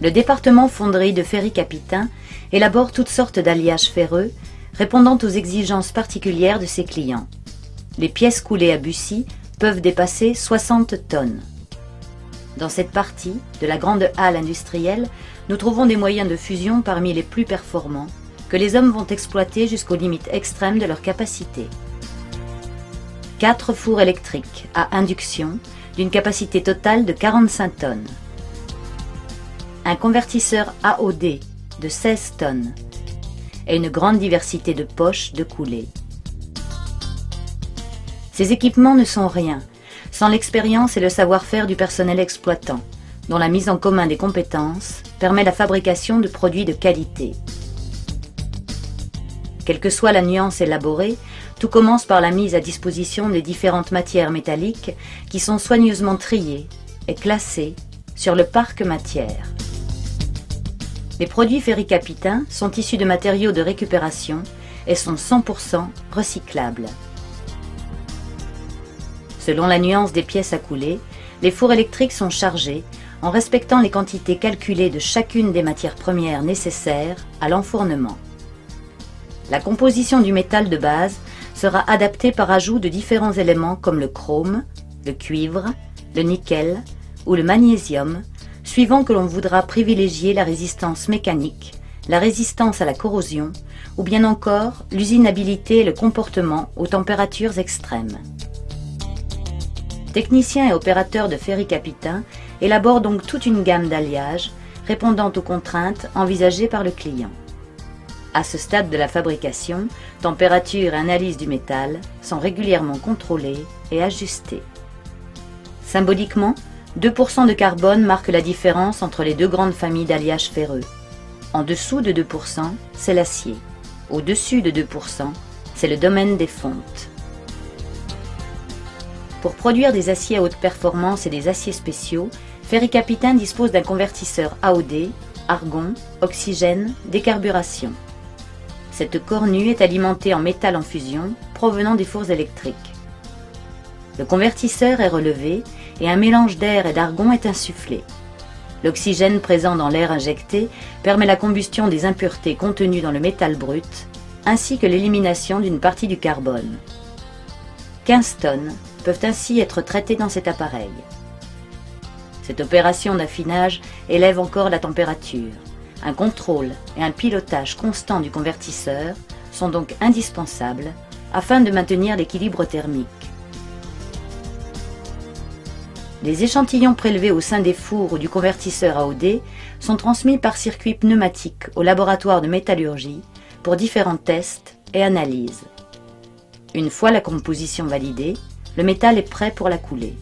Le département fonderie de Ferry-Capitaine élabore toutes sortes d'alliages ferreux, répondant aux exigences particulières de ses clients. Les pièces coulées à Bussy peuvent dépasser 60 tonnes. Dans cette partie de la grande halle industrielle, nous trouvons des moyens de fusion parmi les plus performants, que les hommes vont exploiter jusqu'aux limites extrêmes de leur capacité. 4 fours électriques à induction d'une capacité totale de 45 tonnes. Un convertisseur AOD de 16 tonnes et une grande diversité de poches de coulées. Ces équipements ne sont rien sans l'expérience et le savoir-faire du personnel exploitant, dont la mise en commun des compétences permet la fabrication de produits de qualité. Quelle que soit la nuance élaborée, tout commence par la mise à disposition des différentes matières métalliques qui sont soigneusement triées et classées sur le parc matière. Les produits Ferry-Capitaine sont issus de matériaux de récupération et sont 100% recyclables. Selon la nuance des pièces à couler, les fours électriques sont chargés en respectant les quantités calculées de chacune des matières premières nécessaires à l'enfournement. La composition du métal de base sera adaptée par ajout de différents éléments comme le chrome, le cuivre, le nickel ou le magnésium, suivant que l'on voudra privilégier la résistance mécanique, la résistance à la corrosion ou bien encore l'usinabilité et le comportement aux températures extrêmes. Techniciens et opérateurs de Ferry-Capitaine élaborent donc toute une gamme d'alliages répondant aux contraintes envisagées par le client. À ce stade de la fabrication, température et analyse du métal sont régulièrement contrôlées et ajustées. Symboliquement, 2% de carbone marque la différence entre les deux grandes familles d'alliages ferreux. En dessous de 2%, c'est l'acier. Au-dessus de 2%, c'est le domaine des fontes. Pour produire des aciers à haute performance et des aciers spéciaux, Ferry-Capitaine dispose d'un convertisseur AOD, argon, oxygène, décarburation. Cette cornue est alimentée en métal en fusion provenant des fours électriques. Le convertisseur est relevé et un mélange d'air et d'argon est insufflé. L'oxygène présent dans l'air injecté permet la combustion des impuretés contenues dans le métal brut, ainsi que l'élimination d'une partie du carbone. 15 tonnes peuvent ainsi être traitées dans cet appareil. Cette opération d'affinage élève encore la température. Un contrôle et un pilotage constant du convertisseur sont donc indispensables afin de maintenir l'équilibre thermique. Les échantillons prélevés au sein des fours ou du convertisseur AOD sont transmis par circuit pneumatique au laboratoire de métallurgie pour différents tests et analyses. Une fois la composition validée, le métal est prêt pour la coulée.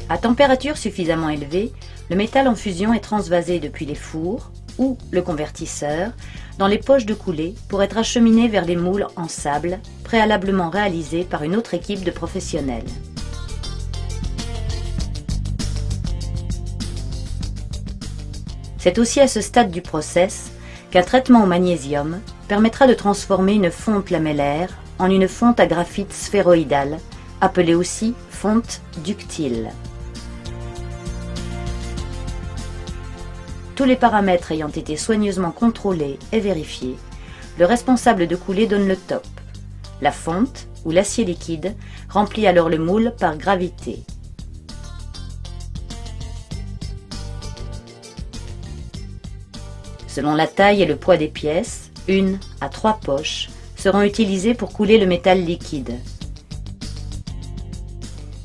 À température suffisamment élevée, le métal en fusion est transvasé depuis les fours ou le convertisseur dans les poches de coulée pour être acheminé vers les moules en sable préalablement réalisés par une autre équipe de professionnels. C'est aussi à ce stade du process qu'un traitement au magnésium permettra de transformer une fonte lamellaire en une fonte à graphite sphéroïdale, appelée aussi fonte ductile. Tous les paramètres ayant été soigneusement contrôlés et vérifiés, le responsable de coulée donne le top. La fonte, ou l'acier liquide, remplit alors le moule par gravité. Selon la taille et le poids des pièces, 1 à 3 poches seront utilisées pour couler le métal liquide.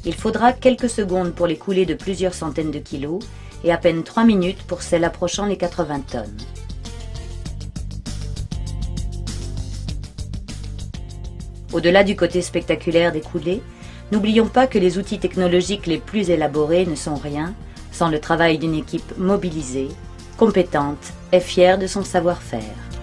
Il faudra quelques secondes pour les couler de plusieurs centaines de kilos et à peine 3 minutes pour celles approchant les 80 tonnes. Au-delà du côté spectaculaire des coulées, n'oublions pas que les outils technologiques les plus élaborés ne sont rien sans le travail d'une équipe mobilisée, compétente et fière de son savoir-faire.